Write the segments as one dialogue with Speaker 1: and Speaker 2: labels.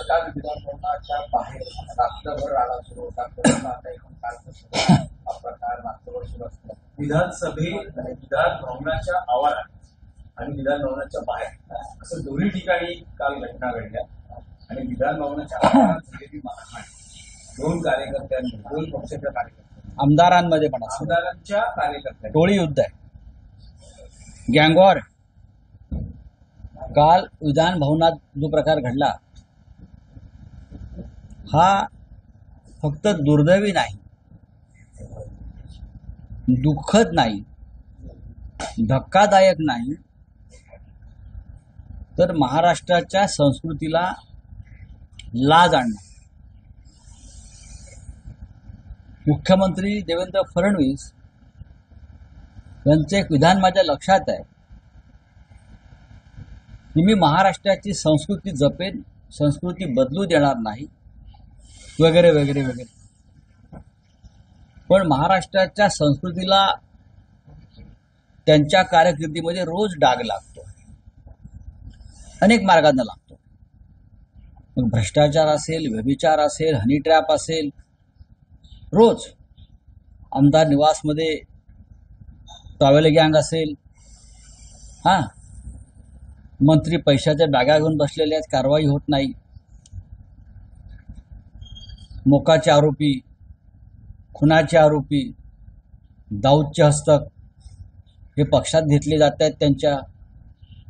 Speaker 1: काल विधानभवनाच्या बाहेर रात्रभर राडा सुरू होता. आता एकूण कालपासून हा प्रकार रात्रभर सुरू असतो. विधानभवनाच्या आवारात आणि विधानभवनाच्या बाहेर असं दोन्ही ठिकाणी काल घटना घडल्या आणि विधानभवनाच्या आवारात झालेली मारहाण दोन कार्यकर्त्यांनी, दोन पक्षाच्या कार्यकर्त्यांनी,
Speaker 2: आमदारांमध्ये पण
Speaker 1: आमदारांच्या कार्यकर्त्यांनी
Speaker 2: टोळी युद्ध आहे, गँगवॉर. काल विधान भवनात जो प्रकार घडला हा फक्त दुर्दैवी नाही, दुःखद नाही, धक्कादायक नाही, तर महाराष्ट्राच्या संस्कृतीला लाज आणणार. मुख्यमंत्री देवेंद्र फडणवीस यांचं एक विधान माझ्या लक्षात आहे की मी महाराष्ट्राची संस्कृती जपेन, संस्कृती बदलू देणार नाही, वगैरे वगैरे वगैरे. पण महाराष्ट्राच्या संस्कृतीला त्यांच्या कारकिर्दीमध्ये रोज डाग लागतो, अनेक मार्गांना लागतो. मग भ्रष्टाचार असेल, व्यभिचार असेल, हनी ट्रॅप असेल, रोज आमदार निवासमध्ये ट्रॅव्हल गँग असेल, मंत्री पैशाच्या बॅगा घेऊन बसलेले आहेत, कारवाई होत नाही. मोकाचे आरोपी, खुनाचे आरोपी, दाऊदचे हस्तक हे पक्षात घेतले जात आहेत, त्यांच्या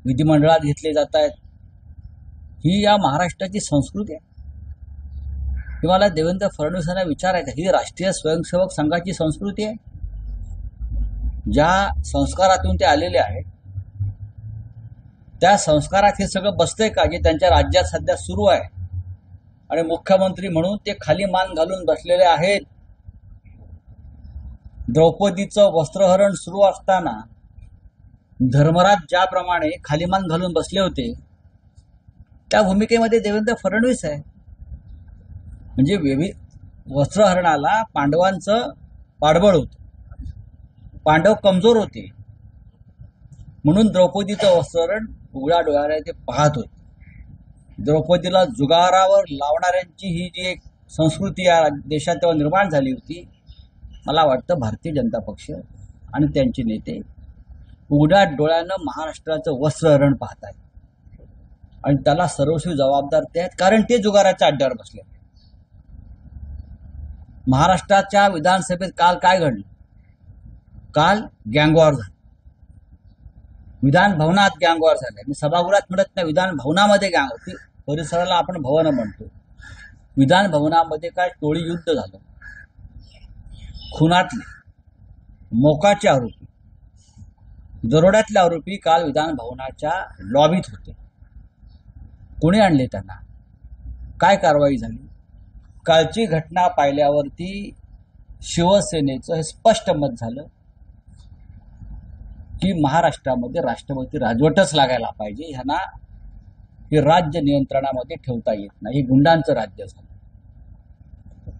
Speaker 2: विधिमंडळात घेतले जात आहेत. ही या महाराष्ट्राची संस्कृती आहे. ही मला देवेंद्र फडणवीसांना विचारायचं, ही राष्ट्रीय स्वयंसेवक संघाची संस्कृती आहे. ज्या संस्कारातून ते आलेले आहेत त्या संस्कारात हे सगळं बसतंय का जे त्यांच्या राज्यात सध्या सुरू आहे. आणि मुख्यमंत्री म्हणून ते खाली मान घालून बसलेले आहेत. द्रौपदीचं वस्त्रहरण सुरू असताना धर्मराज ज्याप्रमाणे खाली मान घालून बसले होते त्या भूमिकेमध्ये देवेंद्र फडणवीस आहे. म्हणजे वस्त्रहरणाला पांडवांचं पाठबळ होतं, पांडव कमजोर होते म्हणून द्रौपदीचं वस्त्रहरण उघड्या डोळ्याने ते पाहत होते. द्रौपदीला जुगारावर लावणाऱ्यांची ही जी एक संस्कृती या देशात तेव्हा निर्माण झाली होती, मला वाटतं भारतीय जनता पक्ष आणि त्यांचे नेते उघड्या डोळ्यानं महाराष्ट्राचं वस्त्रहरण पाहत आहेत आणि त्याला सर्वस्वी जबाबदार ते आहेत, कारण ते जुगाराच्या अड्ड्यावर बसले. महाराष्ट्राच्या विधानसभेत काल काय घडलं? काल गँगवॉर झालं, विधान भवनात गँगवॉर झाले. मी सभागृहात म्हणत नाही, विधान भवनामध्ये गँग होती. परिसराला आपण भवन म्हणतो. विधान भवनामध्ये काय टोळी युद्ध झालं. खुनातले, मोकाचे आरोपी, दरोड्यातले आरोपी काल विधान भवनाच्या लॉबीत होते. कोणी आणले त्यांना? काय कारवाई झाली? कालची घटना पाहिल्यावरती शिवसेनेचं हे स्पष्ट मत झालं की महाराष्ट्रामध्ये राष्ट्रपती राजवटच लागायला पाहिजे. ह्यांना हे राज्य नियंत्रणामध्ये ठेवता येत नाही. हे गुंडांचं राज्य झालं.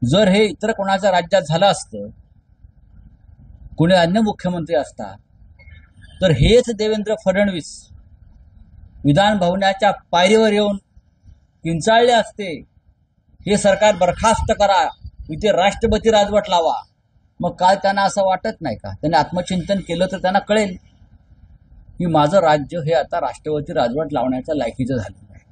Speaker 2: जर हे इतर कोणाच्या राज्यात झालं असतं, कुणी अन्य मुख्यमंत्री असता, तर हेच देवेंद्र फडणवीस विधान भवनाच्या पायरीवर येऊन किंचाळले असते, हे सरकार बरखास्त करा, इथे राष्ट्रपती राजवट लावा. मग काय त्यांना असं वाटत नाही का? त्यांनी आत्मचिंतन केलं तर त्यांना कळेल की माझं राज्य हे आता राष्ट्रपती राजवट लावण्याच्या लायकीचं झालेलं आहे.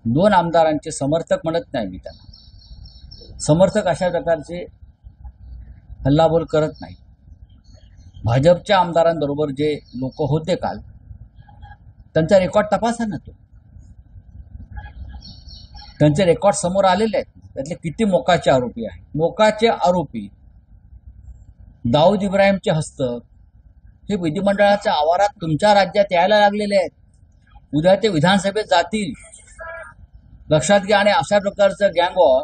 Speaker 2: दोन आमदारांचे समर्थक म्हणत नाही मी त्यांना, समर्थक अशा प्रकारचे हल्लाबोल करत नाही. भाजपच्या आमदारांबरोबर जे लोक होते काल, त्यांचा रेकॉर्ड तपासा ना. त्यांचे रेकॉर्ड समोर आलेले आहेत. त्यातले किती मोकाचे आरोपी आहेत. मोकाचे आरोपी दाऊद इब्राहिमचे हस्तक हे विधिमंडळाच्या आवारात तुमच्या राज्यात यायला लागलेले आहेत. उद्या ते विधानसभेत जातील, लक्षात घ्या. आणि अशा प्रकारचं गँगवॉर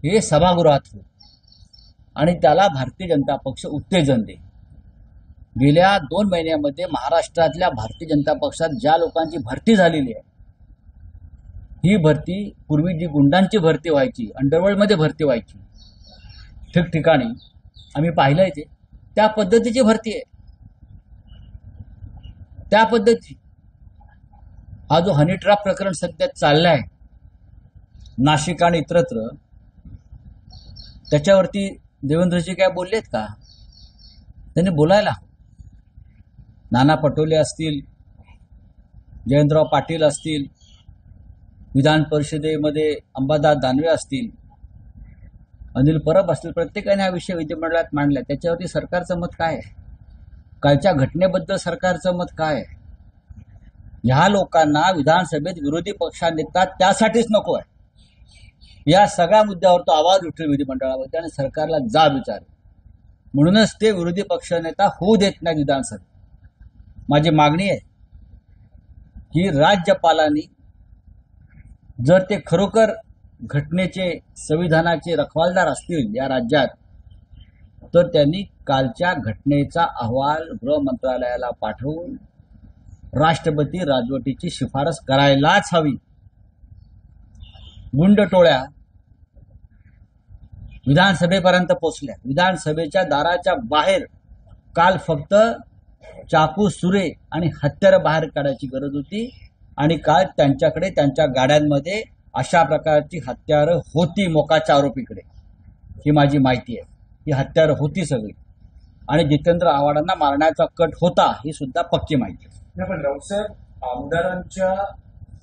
Speaker 2: हे सभागृहात होईल आणि त्याला भारतीय जनता पक्ष उत्तेजन देईल. गेल्या 2 महिन्यामध्ये महाराष्ट्रातल्या भारतीय जनता पक्षात ज्या लोकांची भरती झालेली आहे, ही भरती पूर्वी जी गुंडांची भरती व्हायची, अंडरवर्ल्डमध्ये भरती व्हायची ठिकठिकाणी, आम्ही पाहिलंय ते, त्या पद्धतीची भरती आहे. त्या पद्धती हा जो हनी ट्रॅप प्रकरण सध्या चाललाय नाशिक आणि इतरत्र, त्याच्यावरती देवेंद्रजी काय बोललेत का? त्यांनी बोलायला. नाना पटोले असतील, जयंतराव पाटील असतील, विधान परिषदेमध्ये अंबादास दानवे असतील, अनिल परब असतील, प्रत्येकाने हा विषय विधिमंडळात मांडला. त्याच्यावरती सरकारचं मत काय आहे? कालच्या घटनेबद्दल सरकारचं मत काय आहे? ह्या लोकांना विधानसभेत विरोधी पक्षनेता त्यासाठीच नको आहे. या सगळ्या मुद्द्यावर तो आवाज उठेल विधिमंडळामध्ये आणि सरकारला जाब विचारेल. म्हणूनच ते विरोधी पक्षनेता होऊ देत नाही विधानसभेत. माझी मागणी आहे की राज्यपालांनी जर ते खरोखर घटनेचे, संविधानाचे रखवालदार असतील या राज्यात, तर त्यांनी कालच्या घटनेचा अहवाल गृह मंत्रालयाला पाठवून राष्ट्रपती राजवटीची शिफारस करायलाच हवी. गुंड टोळ्या विधानसभेपर्यंत पोहोचल्या. विधानसभेच्या दाराच्या बाहेर काल फक्त चाकू, सुरे आणि हत्यारं बाहेर काढायची गरज होती आणि काल त्यांच्याकडे, त्यांच्या गाड्यांमध्ये अशा प्रकारची हत्यारं होती. मोकाच्या आरोपीकडे, ही माझी माहिती आहे, ही हत्यारं होती सगळी. आणि जितेंद्र आव्हाडांना मारण्याचा कट होता, ही सुद्धा पक्की माहिती आहे.
Speaker 1: पण राऊसाहेब, आमदारांच्या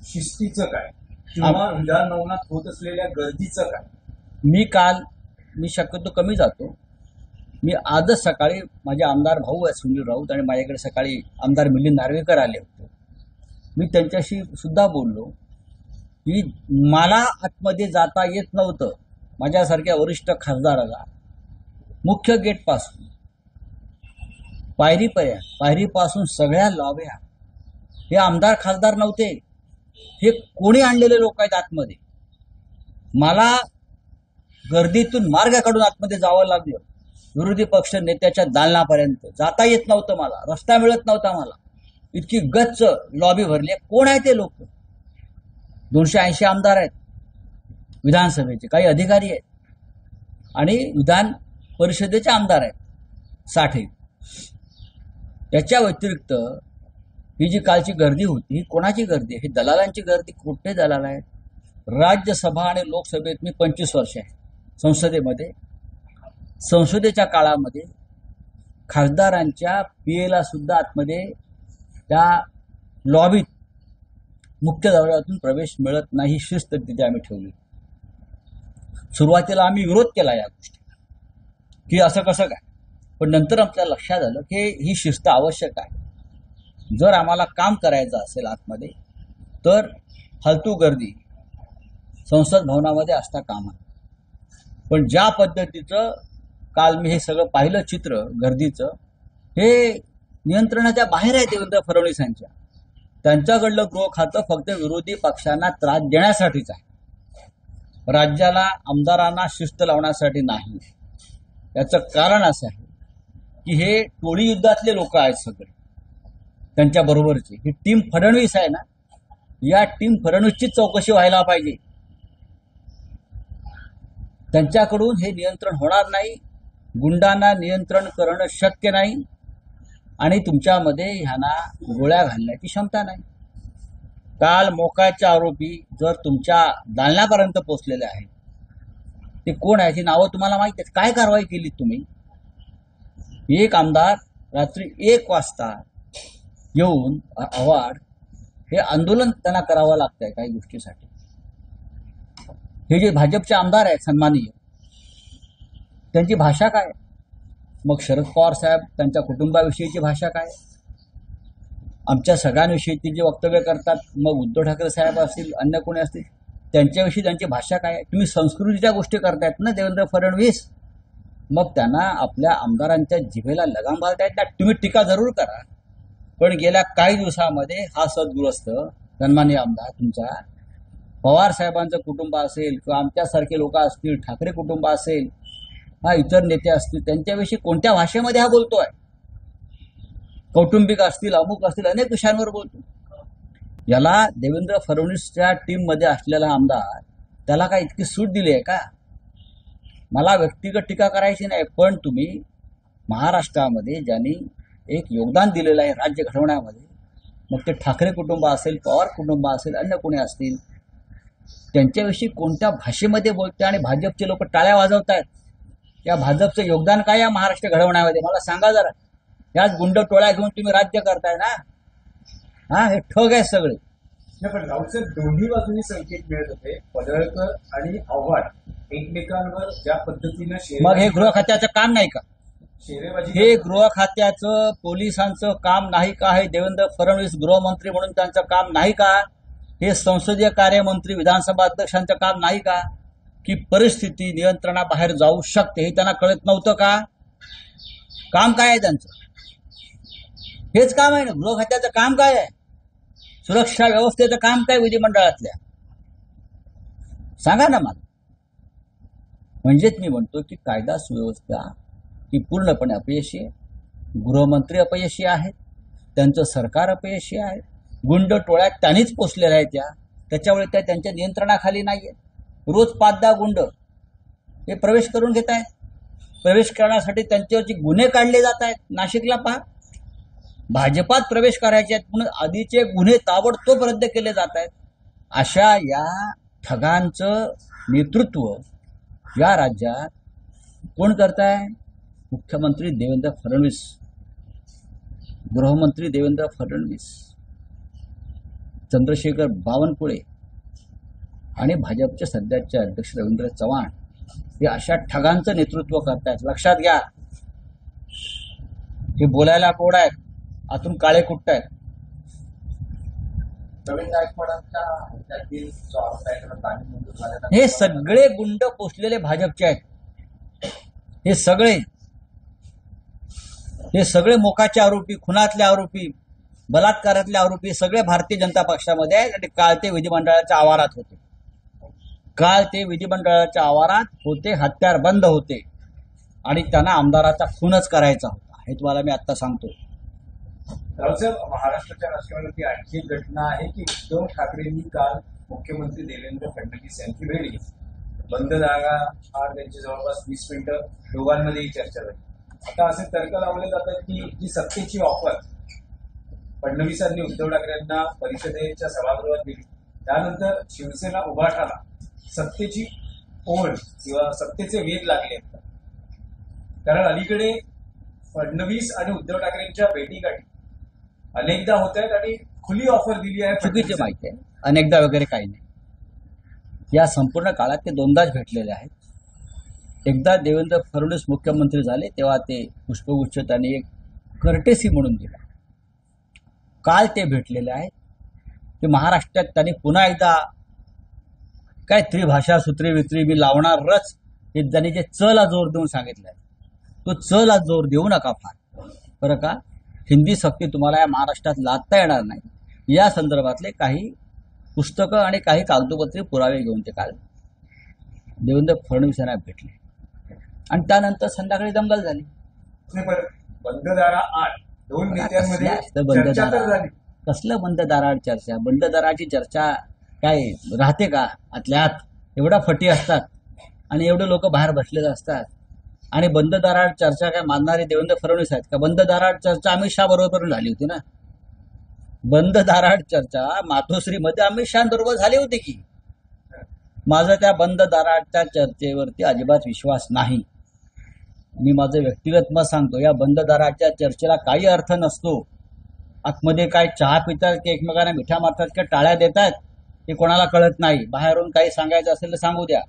Speaker 1: शिस्तीचं काय किंवा विधान भवनात होत असलेल्या गर्दीचं काय?
Speaker 2: मी शक्यतो कमी जातो. मी आजच सकाळी, माझे आमदार भाऊ आहेत सुनील राऊत, आणि माझ्याकडे सकाळी आमदार मिलिंद नार्वेकर आले होते. मी त्यांच्याशी सुद्धा बोललो की मला आतमध्ये जाता येत नव्हतं. माझ्यासारख्या वरिष्ठ खासदाराला मुख्य गेटपासून पायरीपासून सगळ्या लॉब्या, हे आमदार खासदार नव्हते, हे कोणी आणलेले लोक आहेत आतमध्ये. मला गर्दीतून मार्ग काढून आतमध्ये जावं लागलं. विरोधी पक्ष नेत्याच्या दालनापर्यंत जाता येत नव्हतं मला, रस्ता मिळत नव्हता मला. इतकी गच्च लॉबी भरली. कोण आहे ते लोक? 280 आमदार आहेत विधानसभेचे, काही अधिकारी आहेत आणि विधान परिषदेचे आमदार आहेत 60. त्याच्या व्यतिरिक्त ही जी कालची गर्दी होती, ही कोणाची गर्दी आहे? ही दलालांची गर्दी. कुठे दलाल आहेत? राज्यसभा आणि लोकसभेत मी 25 वर्ष आहे संसदेमध्ये. संसदेच्या काळामध्ये खासदारांच्या पीएला सुद्धा आतमध्ये त्या लॉबीत मुख्य दरवाजातून प्रवेश मिळत नाही. शिस्त तिथे आम्ही ठेवली. सुरुवातीला आम्ही विरोध केला या गोष्टी की असं कसं काय, पण नंतर आपल्या लक्षात आलं की ही शिस्त आवश्यक आहे. जर आम्हाला काम करायचं असेल आतमध्ये, तर फालतू गर्दी संसद भवनामध्ये असता कामा. पण ज्या पद्धतीचं काल मी हे सगळं पाहिलं चित्र गर्दीचं, हे नियंत्रणाच्या बाहेर आहे देवेंद्र फडणवीस यांच्या. त्यांच्याकडलं गृह खातं फक्त विरोधी पक्षांना त्रास देण्यासाठीच आहे, राज्याला, आमदारांना शिस्त लावण्यासाठी नाही. याचं कारण असं आहे की हे टोळी युद्धातले लोक आहेत सगळे, त्यांच्या बरोबरचे. ही टीम फडणवीस आहे ना, या टीम फडणवीसची चौकशी व्हायला पाहिजे. त्यांच्याकडून हे नियंत्रण होणार नाही. गुंडांना नियंत्रण करणं शक्य नाही आणि तुमच्यामध्ये ह्यांना गोळ्या घालण्याची क्षमता नाही. काल मोकाचे आरोपी जर तुमच्या दालनापर्यंत पोहोचलेले आहेत, ते कोण आहे? ती नावं तुम्हाला माहिती आहेत. काय कारवाई केली तुम्ही? एक आमदार रात्री 1 वाजता येऊन आव्हाड, हे आंदोलन त्यांना करावं लागतंय काही गोष्टीसाठी. हे जे भाजपचे आमदार आहेत सन्माननीय, त्यांची भाषा काय? मग शरद पवार साहेब त्यांच्या कुटुंबाविषयीची भाषा काय? आमच्या सगळ्यांविषयी जे वक्तव्य करतात, मग उद्धव ठाकरे साहेब असतील, अन्य कोणी असतील, त्यांच्याविषयी त्यांची भाषा काय? तुम्ही संस्कृतीच्या गोष्टी करतायत ना देवेंद्र फडणवीस. मग त्यांना आपल्या आमदारांच्या जिभेला लगाम घालतायत ना. तुम्ही टीका जरूर करा, पण गेल्या काही दिवसामध्ये हा सद्गृहस्थ सन्माननीय आमदार तुमचा, पवार साहेबांचं कुटुंब असेल किंवा आमच्यासारखे लोक असतील, ठाकरे कुटुंब असेल, हा इतर नेते असतील, त्यांच्याविषयी कोणत्या भाषेमध्ये हा बोलतोय? कौटुंबिक असतील, अमुक असतील, अनेक विषयांवर बोलतो. याला देवेंद्र फडणवीसच्या टीममध्ये असलेला आमदार, त्याला काय इतकी सूट दिली आहे का? मला व्यक्तिगत टीका करायची नाही, पण तुम्ही महाराष्ट्रामध्ये ज्यांनी एक योगदान दिलेलं आहे राज्य घडवण्यामध्ये, मग ते ठाकरे कुटुंब असेल, पवार कुटुंब असेल, अन्य कोणी असतील, त्यांच्याविषयी कोणत्या भाषेमध्ये बोलते आणि भाजपचे लोक टाळ्या वाजवतायत. या भाजपचं योगदान काय या महाराष्ट्र घडवण्यामध्ये मला सांगा जरा. याच गुंड टोळ्या घेऊन तुम्ही राज्य करताय ना. हे ठग आहे सगळे.
Speaker 1: नाही, पण राऊतसाहेब दोन्ही बाजूनी संकेत मिळत होते. पडळकर आणि आव्हाड एकमेकांवर ज्या पद्धतीनं
Speaker 2: मग हे गृह खात्याचं काम नाही का?
Speaker 1: शेरेबाजी
Speaker 2: हे गृह खात्याचं पोलिसांचं काम नाही का? हे देवेंद्र फडणवीस गृहमंत्री म्हणून त्यांचं काम नाही का? हे संसदीय कार्यमंत्री विधानसभा अध्यक्षांचं काम नाही का? की परिस्थिती नियंत्रणाबाहेर जाऊ शकते हे त्यांना कळत नव्हतं का? काम काय आहे त्यांचं? हेच काम आहे ना. गृह खात्याचं काम काय आहे? सुरक्षा व्यवस्थेचं काम काय विधिमंडळातल्या? सांगा ना मला. म्हणजेच मी म्हणतो की कायदा सुव्यवस्था ही पूर्णपणे अपयशी आहे. गृहमंत्री अपयशी आहेत, त्यांचं सरकार अपयशी आहे. गुंड टोळ्यात त्यांनीच पोचलेल्या आहेत त्याच्यामुळे त्या त्यांच्या नियंत्रणाखाली नाहीये. रोज 5-10 गुंड हे प्रवेश करून घेत आहेत. प्रवेश करण्यासाठी त्यांच्यावरचे गुन्हे काढले जात आहेत. नाशिकला पहा, भाजपात प्रवेश करायचे आहेत म्हणून आधीचे गुन्हे ताबडतोब रद्द केले जात आहेत. अशा या ठगांचं नेतृत्व या राज्यात कोण करताय? मुख्यमंत्री देवेंद्र फडणवीस, गृहमंत्री देवेंद्र फडणवीस, चंद्रशेखर बावनकुळे आणि भाजपचे सध्याचे अध्यक्ष रवींद्र चव्हाण हे अशा ठगांचं नेतृत्व करतायत. लक्षात घ्या. हे बोलायला कोड आहेत, आतून काळे कुट्ट आहेत.
Speaker 1: नवीन गायकवाडांच्या हत्यातील जो आरोप आहे त्याला जामीन मंजूर झाला.
Speaker 2: हे सगळे गुंड पोचलेले भाजपचे आहेत. हे सगळे मोकाचे आरोपी, खुनातले आरोपी, बलात्कारातले आरोपी सगळे भारतीय जनता पक्षामध्ये आहेत. आणि काल ते विधिमंडळाच्या आवारात होते. हत्यार बंद होते आणि त्यांना आमदाराचा खूनच करायचा होता. हे तुम्हाला मी आता सांगतो.
Speaker 1: रावसाहेब, महाराष्ट्राच्या राजकारणाची आणखी एक घटना आहे की उद्धव ठाकरेंनी काल मुख्यमंत्री देवेंद्र फडणवीस यांची भेट घेतली. बंद जागा त्यांची जवळपास 20 मिनिटं दोघांमध्येही चर्चा झाली. आता असे तर्क लावले जातात की जी सत्तेची ऑफर फडणवीसांनी उद्धव ठाकरेंना परिषदेच्या सभागृहात दिली, त्यानंतर शिवसेना उभाटाला सत्तेची ओढ किंवा सत्तेचे वेध लागले. कारण अलीकडे फडणवीस आणि उद्धव ठाकरेंच्या भेटीगाठी अनेकदा होत आहेत आणि खुली ऑफर दिली आहे.
Speaker 2: चुकीची माहिती आहे. अनेकदा वगैरे काही नाही. या संपूर्ण काळात ते 2दाच भेटलेले आहेत. एकदा देवेंद्र फडणवीस मुख्यमंत्री झाले तेव्हा ते पुष्पगुच्छ त्यांनी एक कर्टेसी म्हणून दिला. काल ते भेटलेले आहेत. ते महाराष्ट्रात त्यांनी पुन्हा एकदा काय त्रिभाषा सूत्री वित्री मी लावणारच हे त्यांनी जे चला जोर देऊन सांगितलंय, तो चला जोर देऊ नका फार. बरं का? हिंदी सक्ती तुम्हाला या महाराष्ट्रात लादता येणार नाही. या संदर्भातले काही पुस्तकं आणि काही कागदोपत्री पुरावे घेऊन ते काल देवेंद्र फडणवीस यांना भेटले आणि त्यानंतर संध्याकाळी दंगल झाली.
Speaker 1: बंद दारा आड दोन नेत्यांमध्ये चर्चा तर झाली.
Speaker 2: कसलं बंद दाराआड चर्चा? बंद दाराची चर्चा काय राहते का? आतल्यात एवढ्या फटी असतात आणि एवढे लोक बाहेर बसलेले असतात आणि बंद दाराआड चर्चा काय मानणारे देवेंद्र फडणवीस आहेत का? बंद दाराआड चर्चा अमित शहा बरोबर झाली होती ना. बंद दाराआड चर्चा मातोश्रीमध्ये अमित शहा बरोबर झाली होती की. माझा त्या बंद दाराआडच्या चर्चेवरती अजिबात विश्वास नाही. मी माझं व्यक्तिगत मत सांगतो. या बंद दाराच्या चर्चेला काही अर्थ नसतो. आतमध्ये काय चहा पितात की एकमेकांना मिठ्या मारतात की टाळ्या देतात हे कोणाला कळत नाही. बाहेरून काही सांगायचं असेल तर सांगू द्या.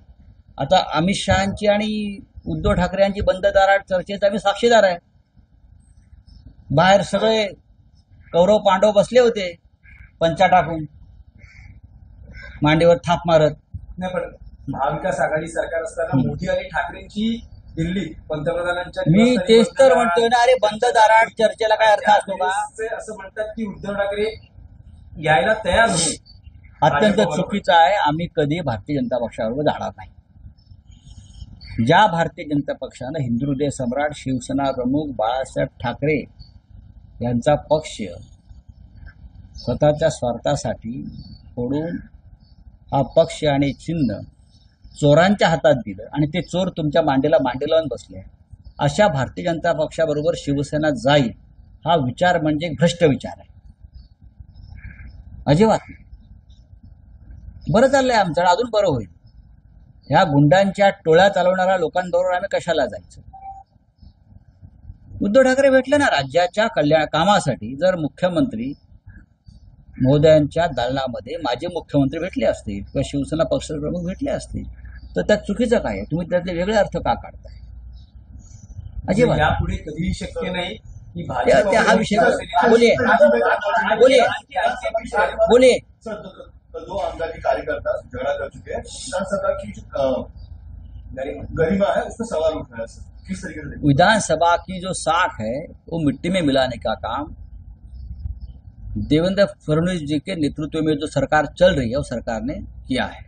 Speaker 2: आता अमित शहाची आणि उद्धव ठाकरे यांची बंद दाराआड चर्चेचा मी साक्षीदार आहे. बाहेर सगळे कौरव पांडव बसले होते पंचा टाकून मांडीवर थाप मारत.
Speaker 1: नाही, पण महाविकास आघाडी सरकार असताना मोदी आणि ठाकरेंची दिल्लीत पंतप्रधानांच्या
Speaker 2: मी तेच तर म्हणतोय ना. अरे बंद दाराआड चर्चेला काय अर्थ असतो का?
Speaker 1: असं म्हणतात की उद्धव ठाकरे यायला तयार होते.
Speaker 2: अत्यंत चुकीचं आहे. आम्ही कधी भारतीय जनता पक्षाबरोबर जाणार नाही. ज्या भारतीय जनता पक्षानं हिंदुहृदय सम्राट शिवसेना प्रमुख बाळासाहेब ठाकरे यांचा पक्ष स्वतःच्या स्वार्थासाठी फोडून हा पक्ष आणि चिन्ह चोरांच्या हातात दिलं आणि ते चोर तुमच्या मांडीला मांडी लावून बसले, अशा भारतीय जनता पक्षाबरोबर शिवसेना जाईल हा विचार म्हणजे भ्रष्ट विचार आहे. अजिबात नाही. बरं चाललंय आमचं, अजून बरं होईल. ह्या गुंडांच्या टोळ्या चालवणाऱ्या लोकांबरोबर आम्ही कशाला जायचं? उद्धव ठाकरे भेटले ना राज्याच्या कामासाठी. जर मुख्यमंत्री महोदयांच्या दालनामध्ये माझे मुख्यमंत्री भेटले असतील किंवा शिवसेना पक्षप्रमुख भेटले असतील तर त्यात चुकीचं काय आहे? तुम्ही त्यातले वेगळे अर्थ का काढताय? अजिबात.
Speaker 1: यापुढे कधीही शक्य नाही की
Speaker 2: हा विषय बोलिये बोलिये.
Speaker 3: सर, दो आमदार कार्यकर्ता झगड़ा कर चुके हैं, विधानसभा की जो गरिमा है उस पर सवाल उठ रहा है सर, किस तरीके से?
Speaker 2: विधानसभा की जो साख है वो मिट्टी में मिलाने का काम देवेंद्र फडणवीस जी के नेतृत्व में जो सरकार चल रही है वो सरकार ने किया है.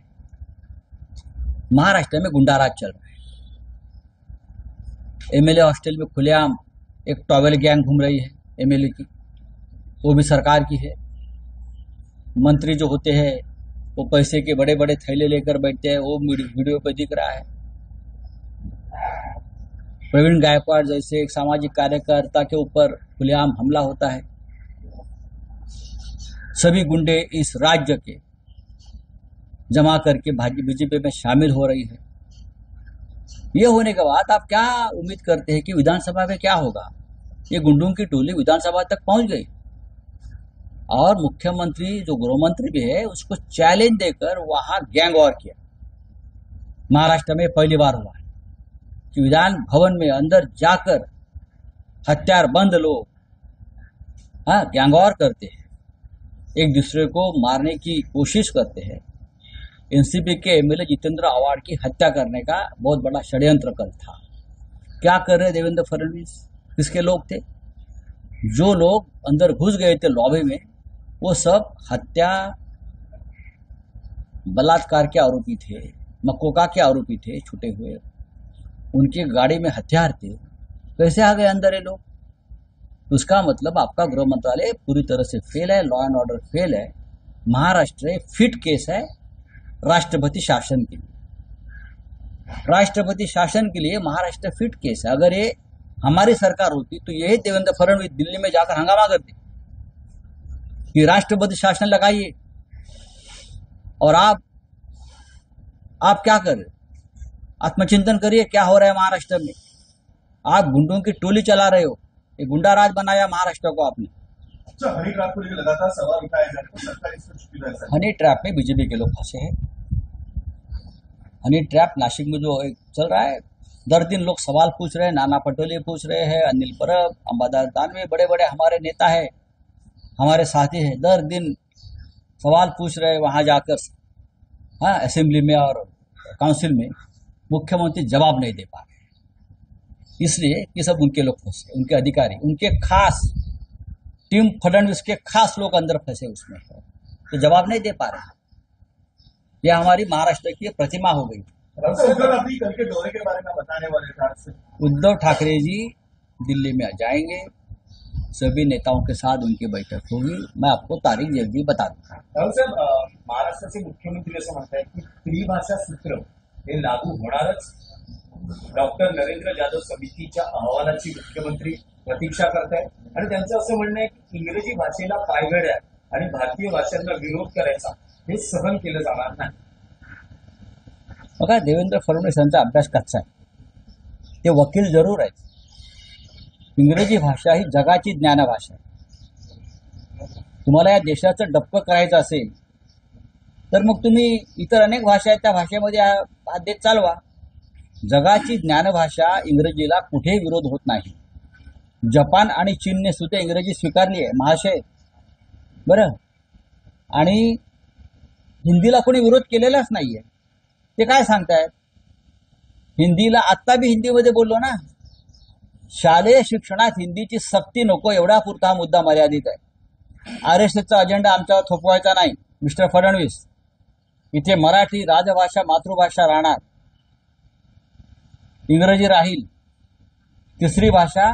Speaker 2: महाराष्ट्र में गुंडाराज चल रहा है. एमएलए हॉस्टल में खुलेआम एक टॉवेल गैंग घूम रही है एमएलए की, वो भी सरकार की है. मंत्री जो होते हैं वो पैसे के बड़े बड़े थैले लेकर बैठते हैं, वो वीडियो पे दिख रहा है. प्रवीण गायकवाड़ जैसे एक सामाजिक कार्यकर्ता के ऊपर खुलेआम हमला होता है. सभी गुंडे इस राज्य के जमा करके बीजेपी में शामिल हो रही है. ये होने के बाद आप क्या उम्मीद करते हैं कि विधानसभा में क्या होगा? ये गुंडों की टोली विधानसभा तक पहुंच गई और मुख्यमंत्री जो गृहमंत्री भी है उसको चैलेंज देकर वहां गैंग वॉर किया. महाराष्ट्र में पहली बार हुआ है कि विधान भवन में अंदर जाकर हथियार बंद लोग गैंग वॉर करते हैं, एक दूसरे को मारने की कोशिश करते हैं. एनसीपी के एमएलए जितेंद्र आव्हाड की हत्या करने का बहुत बड़ा षड्यंत्र कल था. क्या कर रहे देवेंद्र फडणवीस? किसके लोग थे? जो लोग अंदर घुस गए थे लॉबी में वो सब हत्या बलात्कार के आरोपी थे, मकोका के आरोपी थे छूटे हुए. उनकी गाड़ी में हथियार थे. कैसे आ गए अंदर ये लोग? उसका मतलब आपका गृह मंत्रालय पूरी तरह से फेल है, लॉ एंड ऑर्डर फेल है. महाराष्ट्र फिट केस है राष्ट्रपति शासन के लिए. राष्ट्रपति शासन के लिए महाराष्ट्र फिट केस है. अगर ये हमारी सरकार होती तो यही देवेंद्र फडणवीस दिल्ली में जाकर हंगामा करते कि राष्ट्रपति शासन लगाइए. और आप क्या कर रहे? आत्मचिंतन करिए क्या हो रहा है महाराष्ट्र में. आप गुंडों की टोली चला रहे हो. ये गुंडा राज बनाया महाराष्ट्र को आपने.
Speaker 3: अच्छा, हनी ट्रैप को लेकर लगातार सवाल उठाए जा रहे हैं, सरकार इसमें चुप क्यों है?
Speaker 2: हनी ट्रैप में बीजेपी के लोग फंसे हैं. हनी ट्रैप नासिक में जो चल रहा है, दर दिन लोग सवाल पूछ रहे हैं. नाना पटोले पूछ रहे हैं, अनिल परब, अंबादास दानवे, बड़े बड़े हमारे नेता है, हमारे साथी है, दर दिन सवाल पूछ रहे हैं वहां जाकर असेंबली में और काउंसिल में. मुख्यमंत्री जवाब नहीं दे पा रहे इसलिए कि सब उनके लोग फंसे, उनके अधिकारी, उनके खास टीम फडणवीस के खास लोग अंदर फंसे उसमें, तो जवाब नहीं दे पा रहे. यह हमारी महाराष्ट्र की प्रतिमा हो गई.
Speaker 3: कल के दौरे के बारे में बताने वाले थे.
Speaker 2: उद्धव ठाकरे जी दिल्ली में जाएंगे, सभी नेताओं के साथ उनकी बैठक होगी. मैं आपको तारीख जल्दी बता दूंगा.
Speaker 1: राहुल साहेब, महाराष्ट्राचे मुख्यमंत्री असं म्हणतात की त्रिभाषा सूत्र हे लागू होणारच. डॉक्टर नरेंद्र जाधव समितीच्या अहवालाची मुख्यमंत्री प्रतीक्षा करतायत आणि त्यांचं असं म्हणणं आहे की इंग्रजी भाषेला पायघड्या आणि भारतीय भाषांना विरोध करायचा हे सहन केलं जाणार नाही.
Speaker 2: बघा, देवेंद्र फडणवीस यांचा अभ्यास कच्चा आहे. ते वकील जरूर आहेत. इंग्रजी भाषा ही जगाची ज्ञानभाषा आहे. तुम्हाला या देशाचं डप्प करायचं असेल तर मग तुम्ही इतर अनेक भाषा आहेत त्या भाषेमध्ये हात देत चालवा. जगाची ज्ञानभाषा इंग्रजीला कुठेही विरोध होत नाही. जपान आणि चीनने सुद्धा इंग्रजी स्वीकारली आहे महाशय, बरं. आणि हिंदीला कोणी विरोध केलेलाच नाहीये. ते काय सांगतायत? हिंदीला आत्ता बी हिंदीमध्ये बोललो ना. शालेय शिक्षणात हिंदीची सक्ती नको एवढा पुरता हा मुद्दा मर्यादित आहे. आरएसएसचा अजेंडा आमच्यावर थोपवायचा नाही मिस्टर फडणवीस. इथे मराठी राजभाषा मातृभाषा राहणार, इंग्रजी राहील. तिसरी भाषा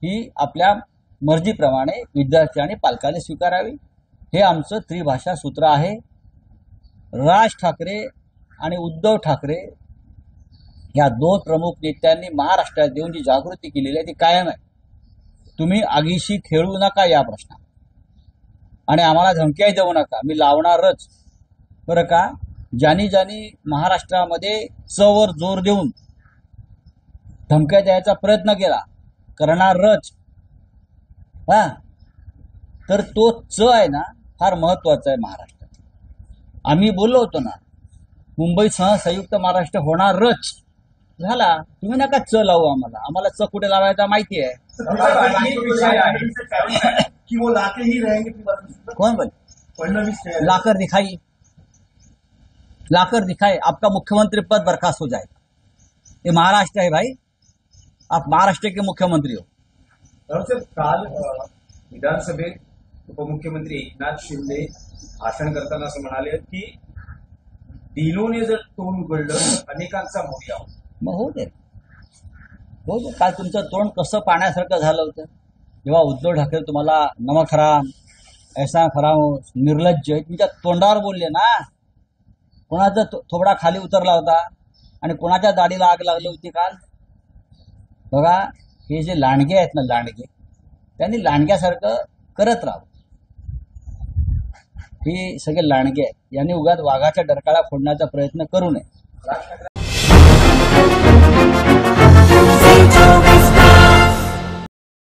Speaker 2: ही आपल्या मर्जीप्रमाणे विद्यार्थी आणि पालकांनी स्वीकारावी. हे आमचं त्रिभाषा सूत्र आहे. राज ठाकरे आणि उद्धव ठाकरे या दोन प्रमुख नेत्यांनी महाराष्ट्रात येऊन जी जागृती केलेली आहे ती कायम आहे. तुम्ही आगीशी खेळू नका या प्रश्नात आणि आम्हाला धमक्याही देऊ नका. मी लावणारच, बरं का. ज्यांनी ज्यांनी महाराष्ट्रामध्ये चवर जोर देऊन धमक्या द्यायचा प्रयत्न केला, करणारच, हा, तर तो आहे ना फार महत्वाचा आहे महाराष्ट्रात. आम्ही बोललो होतो ना, मुंबईसह संयुक्त महाराष्ट्र होणारच, झाला. तुम्ही नका लावू आम्हाला कुठे लावायचा माहिती आहे.
Speaker 3: कि वो लाके ही रहेंगे की बात नहीं?
Speaker 2: कौन बोल
Speaker 3: फडणवीस कह रहे हैं।
Speaker 2: लाकर दिखाए आपका मुख्यमंत्री पद बर्खास्त हो जाएगा. ये महाराष्ट्र है भाई, आप महाराष्ट्र के मुख्यमंत्री हो.
Speaker 1: साहेब, काल विधानसभेत उपमुख्यमंत्री एकनाथ शिंदे भाषण करताना असं म्हणाले की डिलोने जर तोंड उघडलं तर अनेकांचा मोर्या होता.
Speaker 2: मग हो दे. काल तुमचं तोंड कसं पाण्यासारखं झालं होतं जेव्हा उद्धव ठाकरे तुम्हाला नमक हराम, ऐसा हराम, निर्लज्ज तुमच्या तोंडावर बोलले ना. कोणाचा थोबडा खाली उतरला होता आणि कोणाच्या दाढीला आग लागली होती काल. बघा, हे जे लांडगे आहेत ना, लांडगे, त्यांनी लांडग्यासारखं करत राहावं. हे सगळे लांडगे आहेत, यांनी उगाच वाघाच्या डरकाळा फोडण्याचा प्रयत्न करू नये.